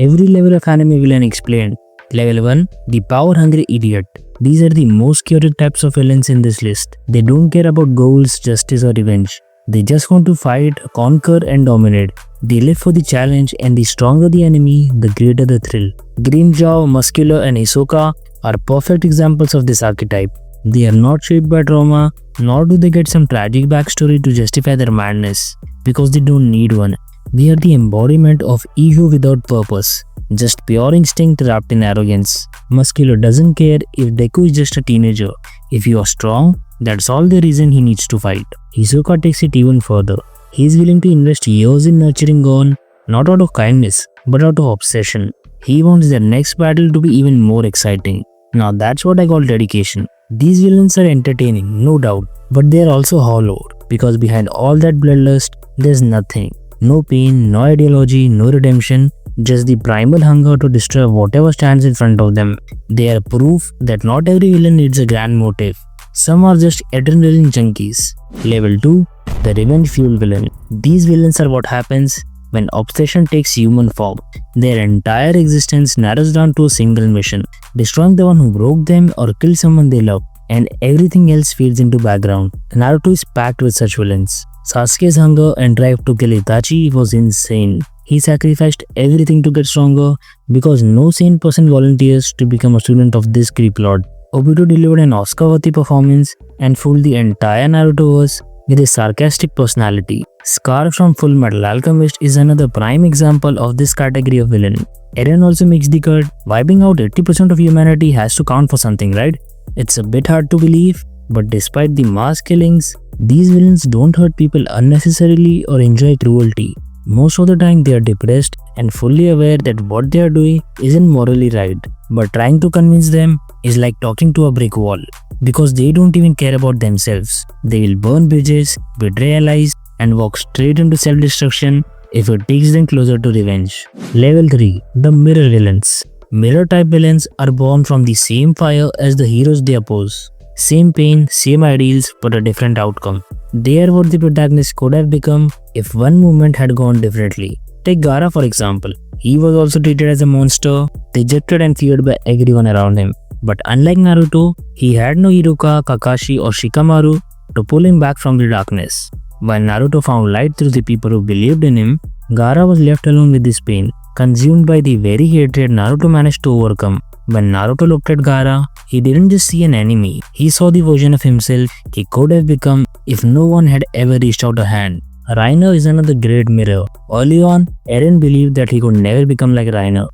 Every level of anime villain explained. Level 1, the power-hungry idiot. These are the most chaotic types of villains in this list. They don't care about goals, justice or revenge. They just want to fight, conquer and dominate. They live for the challenge, and the stronger the enemy, the greater the thrill. Grimmjow, Muscular and Hisoka are perfect examples of this archetype. They are not shaped by trauma, nor do they get some tragic backstory to justify their madness, because they don't need one. They are the embodiment of ego without purpose, just pure instinct wrapped in arrogance. Muscular doesn't care if Deku is just a teenager. If you are strong, that's all the reason he needs to fight. Hisoka takes it even further. He is willing to invest years in nurturing Gon, not out of kindness, but out of obsession. He wants their next battle to be even more exciting. Now that's what I call dedication. These villains are entertaining, no doubt, but they are also hollowed, because behind all that bloodlust, there's nothing. No pain, no ideology, no redemption, just the primal hunger to destroy whatever stands in front of them. They are proof that not every villain needs a grand motive. Some are just adrenaline junkies. Level 2, the revenge-fueled villain. These villains are what happens when obsession takes human form. Their entire existence narrows down to a single mission, destroying the one who broke them or kill someone they love, and everything else fades into background. Naruto is packed with such villains. Sasuke's hunger and drive to kill Itachi was insane. He sacrificed everything to get stronger because no sane person volunteers to become a student of this creep lord. Obito delivered an Oscar-worthy performance and fooled the entire Narutoverse with his sarcastic personality. Scar from Full Metal Alchemist is another prime example of this category of villain. Eren also makes the cut. Wiping out 80% of humanity has to count for something, right? It's a bit hard to believe, but despite the mass killings, these villains don't hurt people unnecessarily or enjoy cruelty. Most of the time they are depressed and fully aware that what they are doing isn't morally right, but trying to convince them is like talking to a brick wall, because they don't even care about themselves. They will burn bridges, betray allies, and walk straight into self-destruction if it takes them closer to revenge. Level 3, the mirror villains. Mirror type villains are born from the same fire as the heroes they oppose. Same pain, same ideals, but a different outcome. They are what the protagonist could have become if one movement had gone differently. Take Gaara for example. He was also treated as a monster, rejected and feared by everyone around him. But unlike Naruto, he had no Iruka, Kakashi or Shikamaru to pull him back from the darkness. While Naruto found light through the people who believed in him, Gaara was left alone with this pain, consumed by the very hatred Naruto managed to overcome. When Naruto looked at Gaara, he didn't just see an enemy, he saw the version of himself he could have become if no one had ever reached out a hand. Reiner is another great mirror. Early on, Eren believed that he could never become like Reiner.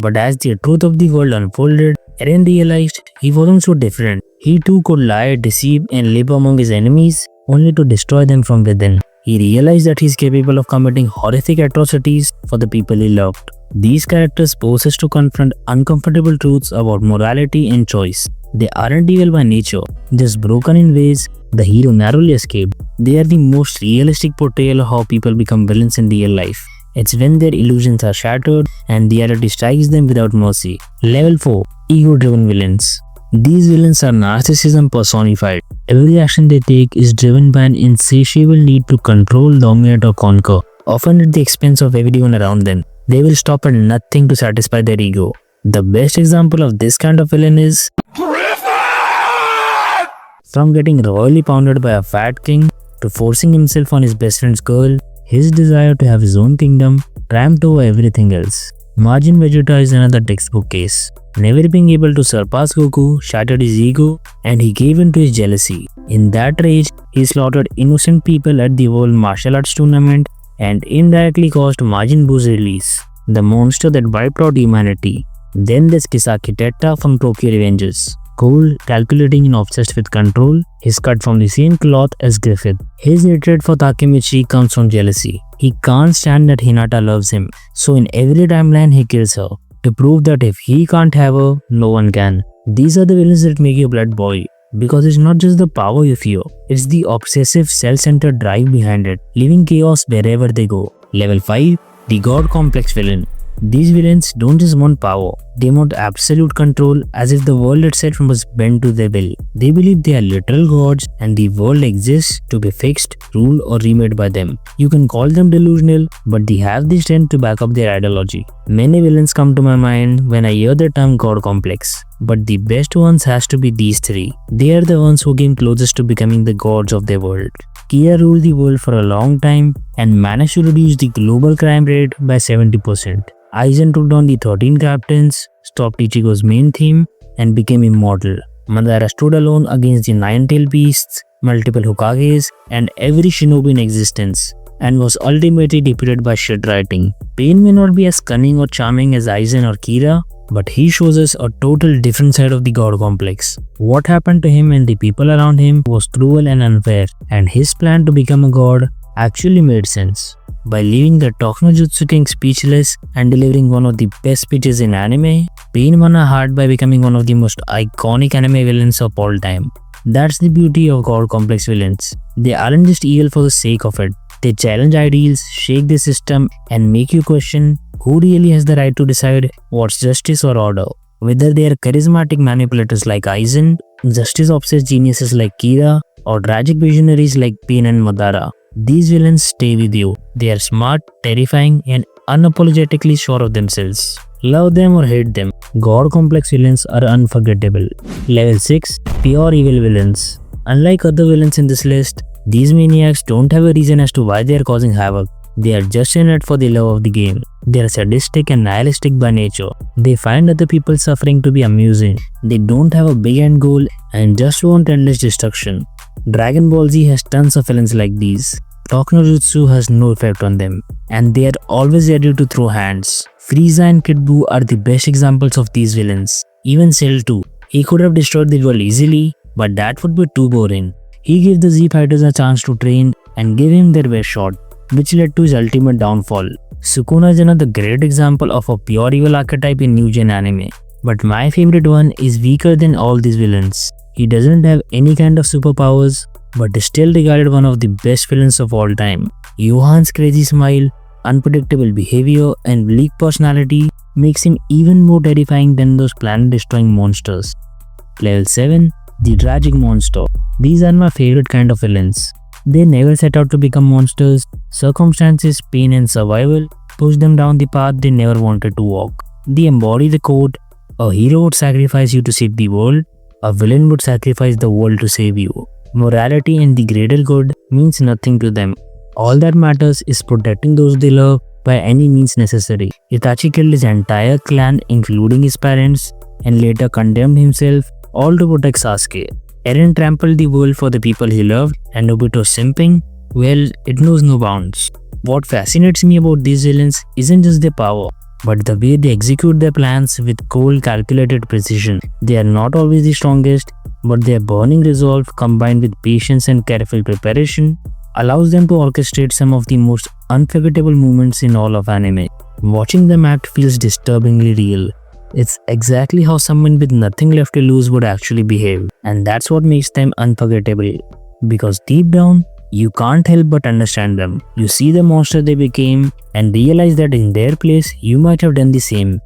But as the truth of the world unfolded, Eren realized he wasn't so different. He too could lie, deceive and live among his enemies only to destroy them from within. He realized that he is capable of committing horrific atrocities for the people he loved. These characters pose us to confront uncomfortable truths about morality and choice. They aren't evil by nature, just broken in ways the hero narrowly escaped. They are the most realistic portrayal of how people become villains in real life. It's when their illusions are shattered and reality strikes them without mercy. Level 4, ego-driven villains. These villains are narcissism personified. Every action they take is driven by an insatiable need to control, dominate or conquer, often at the expense of everyone around them. They will stop at nothing to satisfy their ego. The best example of this kind of villain is Griffith! From getting royally pounded by a fat king to forcing himself on his best friend's girl, his desire to have his own kingdom ramped over everything else. Majin Vegeta is another textbook case. Never being able to surpass Goku shattered his ego and he gave in to his jealousy. In that rage, he slaughtered innocent people at the World Martial Arts Tournament and indirectly caused Majin Buu's release, the monster that wiped out humanity. Then there's Kisaki Tetta from Tokyo Revengers. Cold, calculating and obsessed with control, he's cut from the same cloth as Griffith. His hatred for Takemichi comes from jealousy. He can't stand that Hinata loves him, so in every timeline he kills her, to prove that if he can't have her, no one can. These are the villains that make your blood boil, because it's not just the power you fear, it's the obsessive, self-centered drive behind it, leaving chaos wherever they go. Level 5, the God Complex villain. These villains don't just want power, they want absolute control as if the world itself must bend to their will. They believe they are literal gods and the world exists to be fixed, ruled or remade by them. You can call them delusional, but they have the strength to back up their ideology. Many villains come to my mind when I hear the term God complex. But the best ones has to be these three. They are the ones who came closest to becoming the gods of their world. Kira ruled the world for a long time and managed to reduce the global crime rate by 70%. Aizen took down the 13 captains, stopped Ichigo's main theme, and became immortal. Madara stood alone against the nine-tailed beasts, multiple Hokages, and every shinobi in existence, and was ultimately defeated by shit writing. Pain may not be as cunning or charming as Aizen or Kira, but he shows us a total different side of the god complex. What happened to him and the people around him was cruel and unfair, and his plan to become a god actually made sense. By leaving the Tokno-Jutsu King speechless and delivering one of the best speeches in anime, Pain won our heart by becoming one of the most iconic anime villains of all time. That's the beauty of god complex villains. They aren't just evil for the sake of it. They challenge ideals, shake the system, and make you question who really has the right to decide what's justice or order. Whether they are charismatic manipulators like Aizen, justice-obsessed geniuses like Kira, or tragic visionaries like Pain and Madara, these villains stay with you. They are smart, terrifying, and unapologetically sure of themselves. Love them or hate them, god complex villains are unforgettable. Level 6. Pure evil villains. Unlike other villains in this list, these maniacs don't have a reason as to why they are causing havoc. They are just in it for the love of the game. They are sadistic and nihilistic by nature. They find other people's suffering to be amusing. They don't have a big end goal and just want endless destruction. Dragon Ball Z has tons of villains like these. Tokno-Jutsu has no effect on them, and they are always ready to throw hands. Frieza and Kid Buu are the best examples of these villains. Even Cell too. He could have destroyed the world easily, but that would be too boring. He gave the Z fighters a chance to train and gave him their best shot, which led to his ultimate downfall. Sukuna is another great example of a pure evil archetype in new gen anime. But my favorite one is weaker than all these villains. He doesn't have any kind of superpowers, but is still regarded one of the best villains of all time. Johan's crazy smile, unpredictable behavior, and bleak personality makes him even more terrifying than those planet-destroying monsters. Level 7. The Tragic Monster. These are my favorite kind of villains. They never set out to become monsters. Circumstances, pain, and survival push them down the path they never wanted to walk. They embody the quote, "A hero would sacrifice you to save the world. A villain would sacrifice the world to save you." Morality and the greater good means nothing to them. All that matters is protecting those they love by any means necessary. Itachi killed his entire clan including his parents and later condemned himself, all to protect Sasuke. Eren trampled the world for the people he loved, and Obito's simping, well, it knows no bounds. What fascinates me about these villains isn't just their power, but the way they execute their plans with cold, calculated precision. They are not always the strongest, but their burning resolve combined with patience and careful preparation allows them to orchestrate some of the most unforgettable moments in all of anime. Watching them act feels disturbingly real. It's exactly how someone with nothing left to lose would actually behave, and that's what makes them unforgettable. Because deep down, you can't help but understand them. You see the monster they became and realize that in their place, you might have done the same.